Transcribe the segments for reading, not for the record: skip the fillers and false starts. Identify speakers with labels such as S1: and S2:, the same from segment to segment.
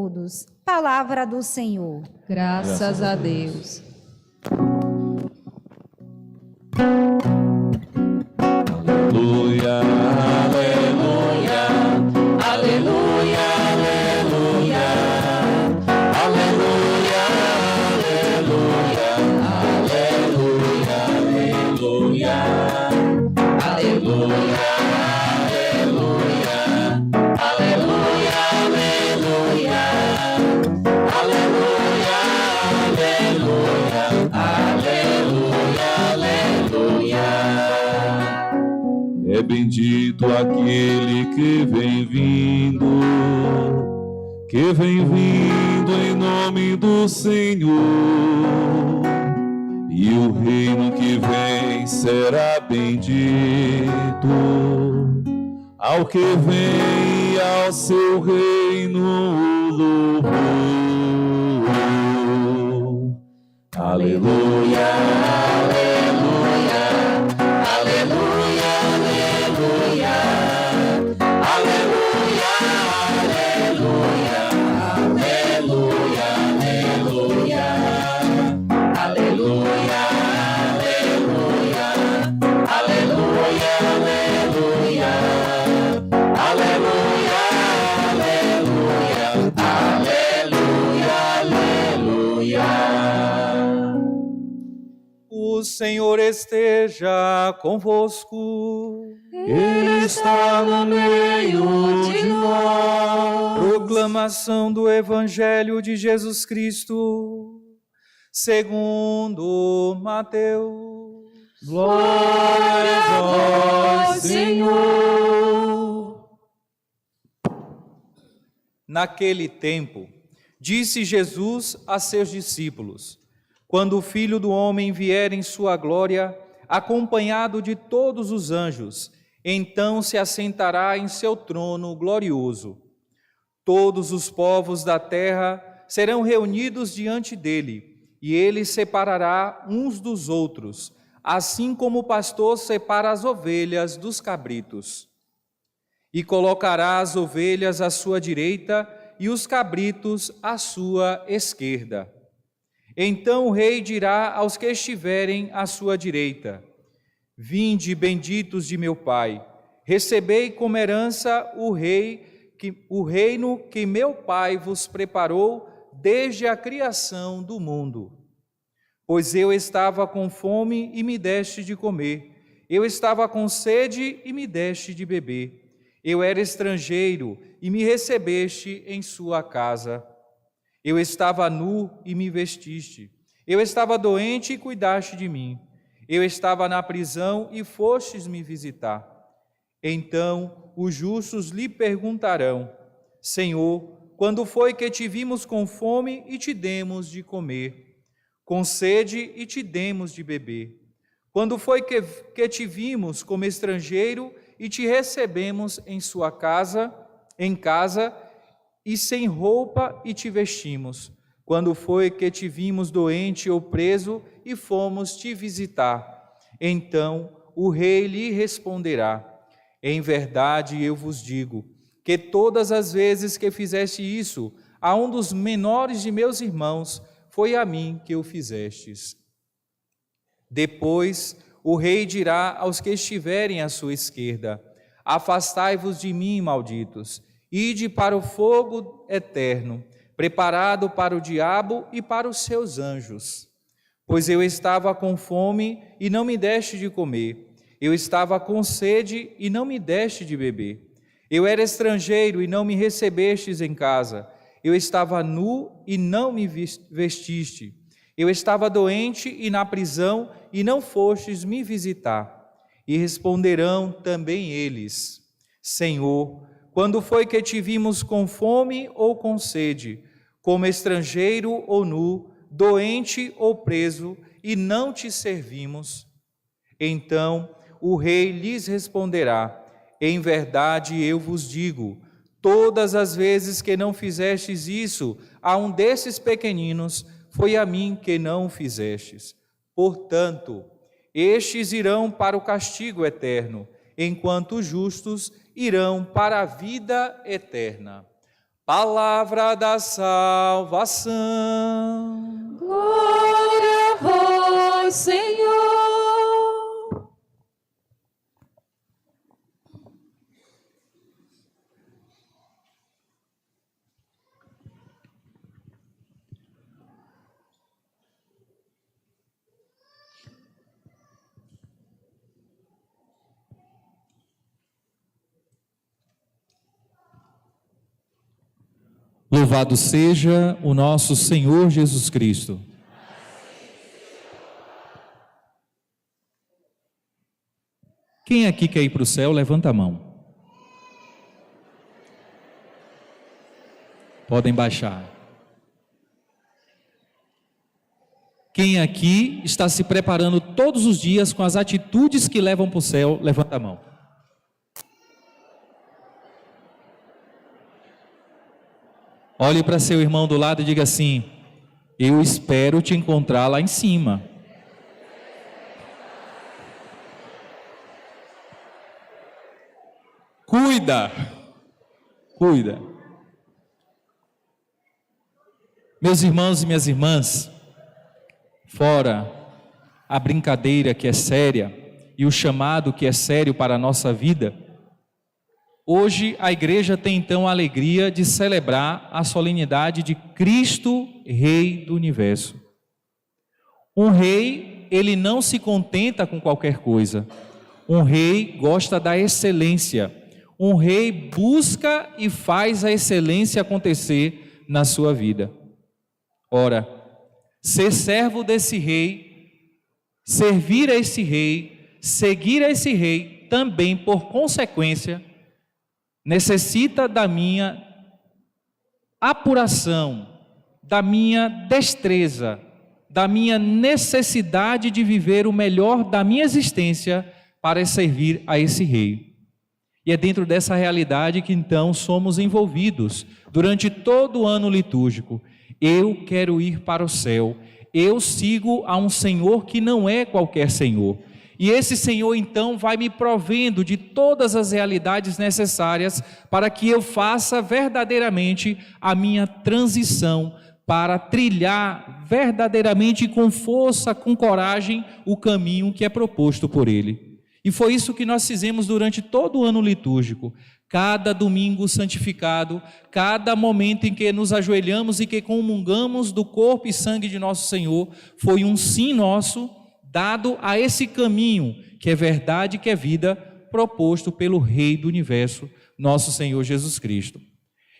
S1: todos. Palavra do Senhor.
S2: Graças a Deus.
S3: Aleluia, aleluia, aleluia, aleluia, aleluia, aleluia, aleluia, aleluia, aleluia, aleluia, aleluia, aleluia, aleluia, aleluia. É bendito aquele que vem vindo em nome do Senhor. E o reino que vem será bendito ao que vem e ao seu reino o louvor. Aleluia, aleluia, aleluia, aleluia, aleluia, aleluia, aleluia, aleluia, aleluia, aleluia, aleluia, aleluia, aleluia, aleluia, aleluia.
S4: O Senhor esteja convosco.
S3: Ele está no meio de nós.
S4: Proclamação do Evangelho de Jesus Cristo, segundo Mateus.
S3: Glória a vós, Senhor.
S4: Naquele tempo, disse Jesus a seus discípulos: quando o Filho do Homem vier em sua glória, acompanhado de todos os anjos, então se assentará em seu trono glorioso. Todos os povos da terra serão reunidos diante dele, e ele separará uns dos outros, assim como o pastor separa as ovelhas dos cabritos. E colocará as ovelhas à sua direita e os cabritos à sua esquerda. Então o rei dirá aos que estiverem à sua direita: vinde, benditos de meu Pai, recebei como herança o reino que meu Pai vos preparou desde a criação do mundo. Pois eu estava com fome e me deste de comer, eu estava com sede e me deste de beber, eu era estrangeiro e me recebeste em sua casa. Eu estava nu e me vestiste, eu estava doente e cuidaste de mim, eu estava na prisão e fostes me visitar. Então os justos lhe perguntarão: Senhor, quando foi que te vimos com fome e te demos de comer, com sede e te demos de beber? Quando foi que te vimos como estrangeiro e te recebemos em casa, e sem roupa e te vestimos? Quando foi que te vimos doente ou preso e fomos te visitar? Então o rei lhe responderá: em verdade eu vos digo, que todas as vezes que fizeste isso a um dos menores de meus irmãos, foi a mim que o fizestes. Depois o rei dirá aos que estiverem à sua esquerda: afastai-vos de mim, malditos, ide para o fogo eterno, preparado para o diabo e para os seus anjos. Pois eu estava com fome e não me deste de comer, eu estava com sede e não me deste de beber, eu era estrangeiro e não me recebestes em casa, eu estava nu e não me vestiste, eu estava doente e na prisão e não fostes me visitar. E responderão também eles: Senhor, quando foi que te vimos com fome ou com sede, como estrangeiro ou nu, doente ou preso, e não te servimos? Então o rei lhes responderá: em verdade eu vos digo, todas as vezes que não fizestes isso a um desses pequeninos, foi a mim que não o fizestes. Portanto, estes irão para o castigo eterno, enquanto os justos irão para a vida eterna. Palavra da salvação.
S2: Glória a vós, Senhor.
S3: Louvado seja o nosso Senhor Jesus Cristo. Quem aqui quer ir para o céu, levanta a mão. Podem baixar. Quem aqui está se preparando todos os dias com as atitudes que levam para o céu, levanta a mão. Olhe para seu irmão do lado e diga assim: eu espero te encontrar lá em cima. Cuida. Meus irmãos e minhas irmãs, fora a brincadeira que é séria e o chamado que é sério para a nossa vida, hoje a igreja tem então a alegria de celebrar a solenidade de Cristo, Rei do Universo. Um rei, ele não se contenta com qualquer coisa. Um rei gosta da excelência. Um rei busca e faz a excelência acontecer na sua vida. Ora, ser servo desse rei, servir a esse rei, seguir a esse rei, também por consequência, necessita da minha apuração, da minha destreza, da minha necessidade de viver o melhor da minha existência para servir a esse rei. E é dentro dessa realidade que então somos envolvidos durante todo o ano litúrgico. Eu quero ir para o céu, eu sigo a um Senhor que não é qualquer Senhor. E esse Senhor então vai me provendo de todas as realidades necessárias para que eu faça verdadeiramente a minha transição para trilhar verdadeiramente com força, com coragem, o caminho que é proposto por Ele. E foi isso que nós fizemos durante todo o ano litúrgico. Cada domingo santificado, cada momento em que nos ajoelhamos e que comungamos do corpo e sangue de nosso Senhor, foi um sim nosso, dado a esse caminho, que é verdade, que é vida, proposto pelo Rei do Universo, nosso Senhor Jesus Cristo.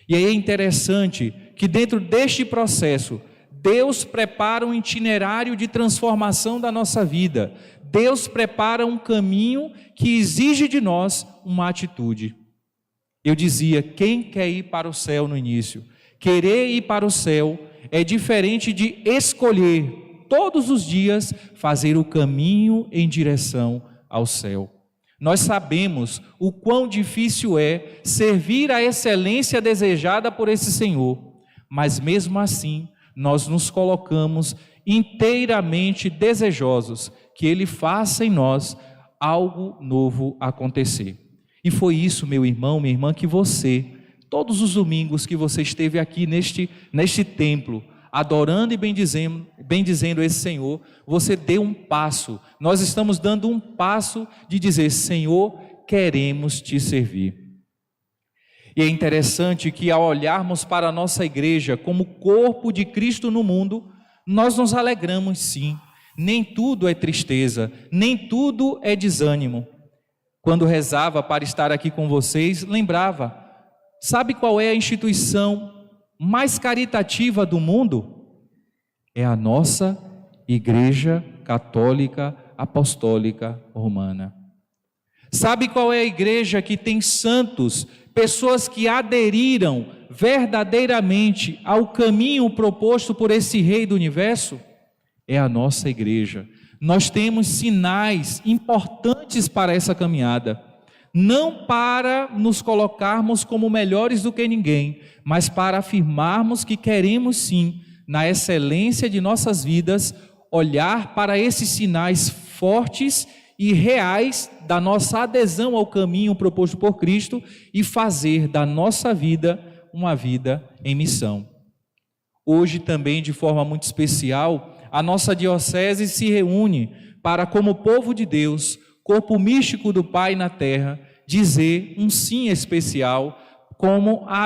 S3: E aí é interessante que dentro deste processo, Deus prepara um itinerário de transformação da nossa vida. Deus prepara um caminho que exige de nós uma atitude. Eu dizia, quem quer ir para o céu no início? Querer ir para o céu é diferente de escolher todos os dias fazer o caminho em direção ao céu. Nós sabemos o quão difícil é servir a excelência desejada por esse Senhor, mas mesmo assim nós nos colocamos inteiramente desejosos que Ele faça em nós algo novo acontecer. E foi isso, meu irmão, minha irmã, que você, todos os domingos que você esteve aqui neste templo, adorando e bendizendo esse Senhor, você deu um passo. Nós estamos dando um passo de dizer, Senhor, queremos te servir. E é interessante que ao olharmos para a nossa igreja como corpo de Cristo no mundo, nós nos alegramos sim. Nem tudo é tristeza, nem tudo é desânimo. Quando rezava para estar aqui com vocês, lembrava, sabe qual é a instituição mais caritativa do mundo? É a nossa Igreja Católica Apostólica Romana. Sabe qual é a igreja que tem santos, pessoas que aderiram verdadeiramente ao caminho proposto por esse Rei do Universo? É a nossa igreja. Nós temos sinais importantes para essa caminhada. Não para nos colocarmos como melhores do que ninguém, mas para afirmarmos que queremos sim, na excelência de nossas vidas, olhar para esses sinais fortes e reais da nossa adesão ao caminho proposto por Cristo e fazer da nossa vida uma vida em missão. Hoje também, de forma muito especial, a nossa diocese se reúne para, como povo de Deus, corpo místico do Pai na terra, dizer um sim especial com a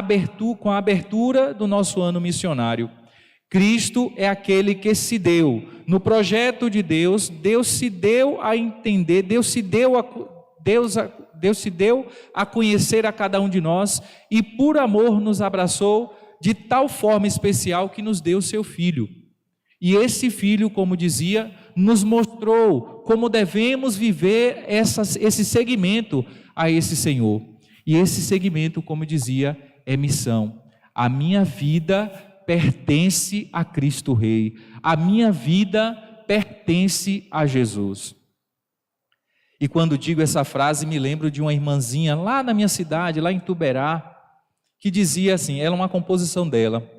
S3: abertura do nosso ano missionário. Cristo é aquele que se deu. No projeto de Deus, Deus se deu a entender, Deus se deu a conhecer a cada um de nós e por amor nos abraçou de tal forma especial que nos deu seu Filho. E esse Filho, como dizia, nos mostrou como devemos viver esse seguimento a esse Senhor. E esse seguimento, como dizia, é missão. A minha vida pertence a Cristo Rei. A minha vida pertence a Jesus. E quando digo essa frase, me lembro de uma irmãzinha lá na minha cidade, lá em Tuberá, que dizia assim, ela é uma composição dela.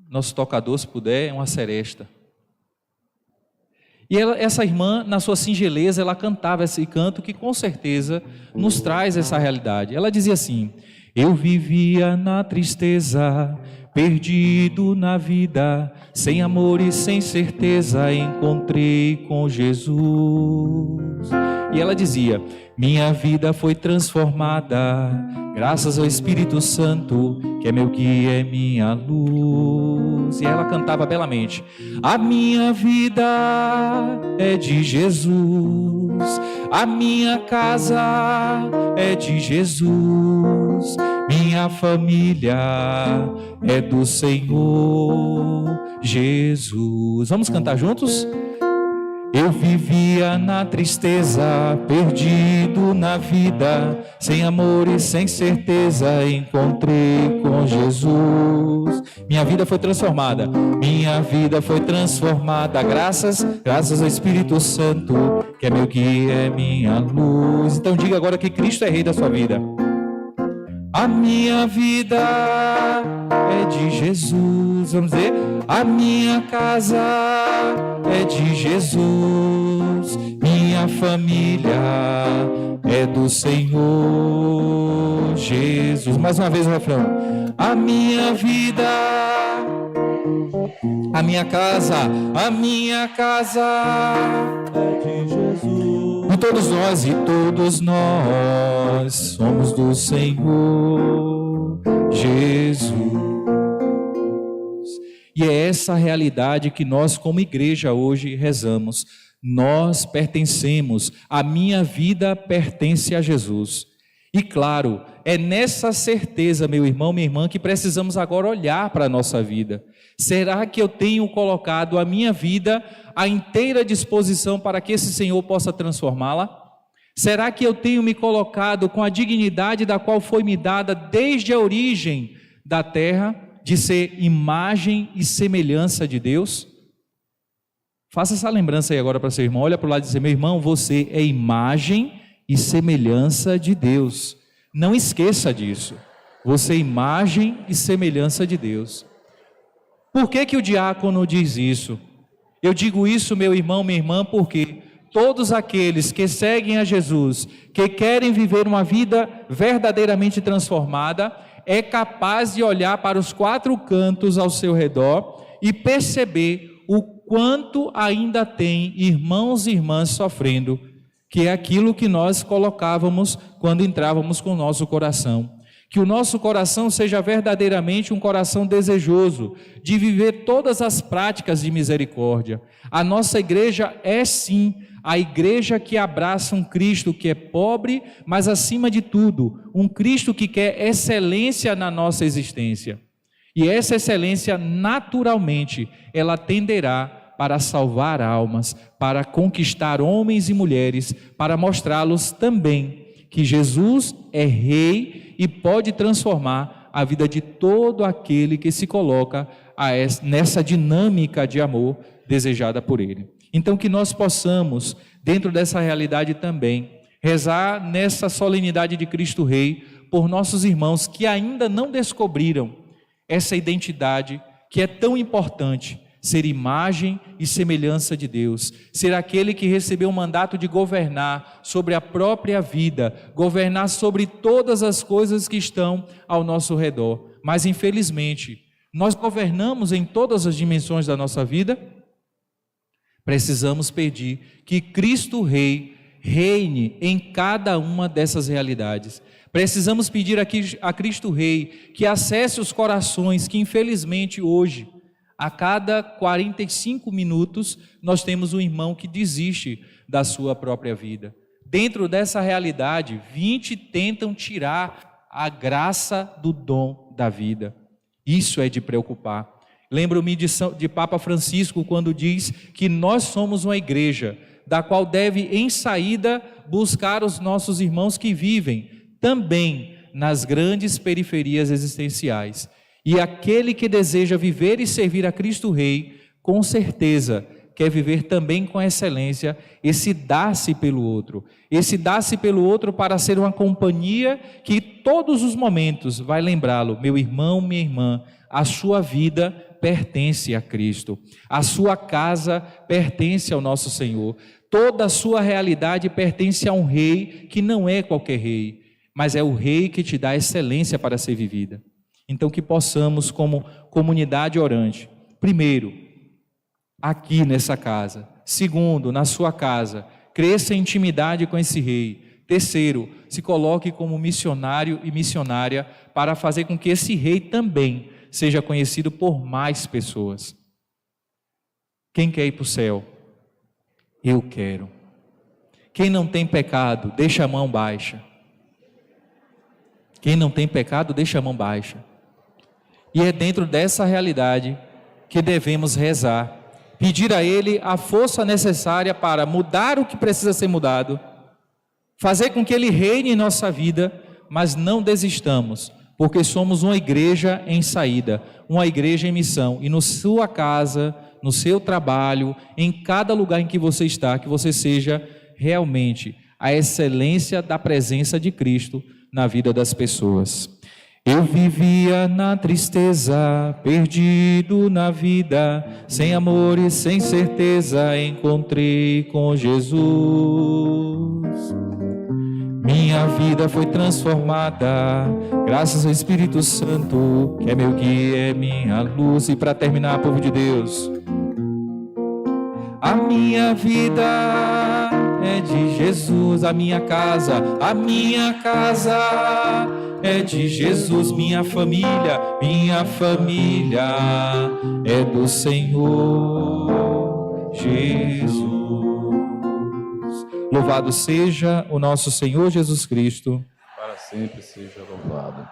S3: Nosso tocador, se puder, é uma seresta. E essa irmã, na sua singeleza, ela cantava esse canto que com certeza nos traz essa realidade. Ela dizia assim: eu vivia na tristeza, perdido na vida, sem amor e sem certeza, encontrei com Jesus. E ela dizia: minha vida foi transformada, graças ao Espírito Santo, que é meu guia, é minha luz. E ela cantava belamente: a minha vida é de Jesus, a minha casa é de Jesus, minha família é do Senhor Jesus. Vamos cantar juntos? Eu vivia na tristeza, perdido na vida, sem amor e sem certeza, encontrei com Jesus. Minha vida foi transformada, graças ao Espírito Santo, que é meu guia, é minha luz. Então diga agora que Cristo é Rei da sua vida. A minha vida é de Jesus, vamos dizer, a minha casa é de Jesus, minha família é do Senhor Jesus. Mais uma vez o refrão: a minha vida, a minha casa é de Jesus. E todos nós somos do Senhor Jesus. E é essa realidade que nós, como igreja, hoje rezamos. Nós pertencemos, a minha vida pertence a Jesus. E claro, é nessa certeza, meu irmão, minha irmã, que precisamos agora olhar para a nossa vida. Será que eu tenho colocado a minha vida à inteira disposição para que esse Senhor possa transformá-la? Será que eu tenho me colocado com a dignidade da qual foi me dada desde a origem da terra, de ser imagem e semelhança de Deus? Faça essa lembrança aí agora para seu irmão. Olha para o lado e diz: meu irmão, você é imagem e semelhança de Deus. Não esqueça disso. Você é imagem e semelhança de Deus. Por que o diácono diz isso? Eu digo isso, meu irmão, minha irmã, porque todos aqueles que seguem a Jesus, que querem viver uma vida verdadeiramente transformada, é capaz de olhar para os quatro cantos ao seu redor e perceber o quanto ainda tem irmãos e irmãs sofrendo, que é aquilo que nós colocávamos quando entrávamos com o nosso coração. Que o nosso coração seja verdadeiramente um coração desejoso de viver todas as práticas de misericórdia. A nossa igreja é sim a igreja que abraça um Cristo que é pobre, mas acima de tudo, um Cristo que quer excelência na nossa existência. E essa excelência, naturalmente, ela tenderá para salvar almas, para conquistar homens e mulheres, para mostrá-los também que Jesus é Rei e pode transformar a vida de todo aquele que se coloca nessa dinâmica de amor desejada por Ele. Então que nós possamos, dentro dessa realidade também, rezar nessa solenidade de Cristo Rei por nossos irmãos que ainda não descobriram essa identidade que é tão importante ser imagem e semelhança de Deus, ser aquele que recebeu o mandato de governar sobre a própria vida, governar sobre todas as coisas que estão ao nosso redor. Mas infelizmente, nós governamos em todas as dimensões da nossa vida. Precisamos pedir que Cristo Rei reine em cada uma dessas realidades. Precisamos pedir a Cristo Rei que acesse os corações que infelizmente hoje, a cada 45 minutos, nós temos um irmão que desiste da sua própria vida. Dentro dessa realidade, 20 tentam tirar a graça do dom da vida. Isso é de preocupar. Lembro-me de Papa Francisco quando diz que nós somos uma igreja da qual deve, em saída, buscar os nossos irmãos que vivem também nas grandes periferias existenciais. E aquele que deseja viver e servir a Cristo Rei, com certeza quer viver também com excelência esse dar-se pelo outro. Esse dar-se pelo outro para ser uma companhia que todos os momentos vai lembrá-lo: meu irmão, minha irmã, a sua vida pertence a Cristo. A sua casa pertence ao nosso Senhor. Toda a sua realidade pertence a um rei que não é qualquer rei, mas é o rei que te dá excelência para ser vivida. Então que possamos, como comunidade orante, primeiro, aqui nessa casa. Segundo, na sua casa, cresça em intimidade com esse rei. Terceiro, se coloque como missionário e missionária para fazer com que esse rei também seja conhecido por mais pessoas. Quem quer ir para o céu? Eu quero. Quem não tem pecado, deixa a mão baixa. Quem não tem pecado, deixa a mão baixa. E é dentro dessa realidade que devemos rezar, pedir a Ele a força necessária para mudar o que precisa ser mudado, fazer com que Ele reine em nossa vida, mas não desistamos, porque somos uma igreja em saída, uma igreja em missão, e na sua casa, no seu trabalho, em cada lugar em que você está, que você seja realmente a excelência da presença de Cristo na vida das pessoas. Eu vivia na tristeza, perdido na vida, sem amor e sem certeza, encontrei com Jesus. Minha vida foi transformada, graças ao Espírito Santo, que é meu guia, é minha luz. E para terminar, povo de Deus, a minha vida é de Jesus, a minha casa é de Jesus, minha família é do Senhor Jesus. Louvado seja o nosso Senhor Jesus Cristo.
S5: Para sempre seja louvado.